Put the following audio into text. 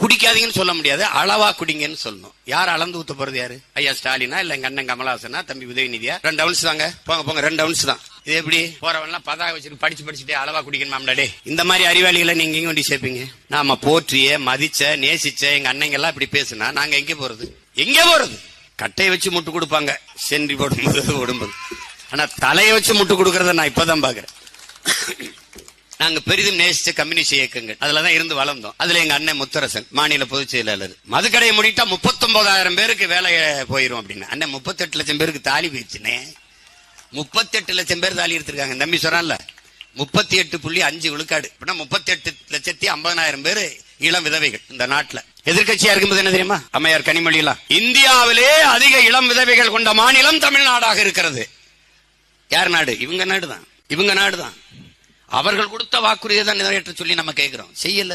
குடிக்காதீங்கன்னு சொல்ல முடியாது, அளவா குடிங்கன்னு சொல்லணும். யார் அளந்து ஊத்த போறது? யாரு? ஐயா ஸ்டாலினா இல்ல எங்க அண்ணன் கமலஹாசனா, தம்பி உதயநிதியா? 2 ounce தாங்க, போங்க போங்க 2 ounce தான். இது எப்படி போறவன்லாம் பதாக வச்சுட்டு படிச்சுட்டே அளவா குடிக்கணுமாம்டாடே. இந்த மாதிரி அறிவாளிகளை நீங்க எங்க கொண்டு சேர்ப்பீங்க? நாம போற்றிய மதிச்ச நேசிச்ச எங்க அண்ணங்க எல்லாம் இப்படி பேசுனா நாங்க எங்க போறது? எங்க போறது? கட்டையை வச்சு முட்டு கொடுப்பாங்க சென்றி போடும்போது ஓடும்போது. ஆனா தலையை வச்சு முட்டு கொடுக்கறத நான் இப்பதான் பாக்குறேன். நாங்க பெரிதும் நேசிச்ச கம்யூனிஸ்ட் இயக்கங்கள் அதுலதான் இருந்து வளர்ந்தோம். அதுல எங்க அண்ணன் முத்தரசன் மாநில பொதுச் செயலாளர். மதுக்கடையை முடிட்டா 39,000 பேருக்கு வேலை போயிரும் அப்படின்னு. அண்ணன் 38 லட்சம் பேருக்கு தாலி போயிடுச்சுனே. 38 லட்சம் பேர் தாலி எடுத்திருக்காங்க. தம்பி சொல்றான்ல 38.5 விழுக்காடு. 38,50,000 பேர் இளம் விதவைகள் இந்த நாட்டுல. எதிர்கட்சியா இருக்கும்போது என்ன தெரியுமா? அம்மையார் கனிமொழியெல்லாம் இந்தியாவிலே அதிக இளம் விதவைகள் கொண்ட மாநிலம் தமிழ்நாடாக இருக்கிறது. யார் நாடு? இவங்க நாடுதான். இவங்க நாடுதான். அவர்கள் கொடுத்த வாக்குறுதியை தான் நிறைவேற்ற சொல்லி நம்ம கேட்கிறோம். செய்யல.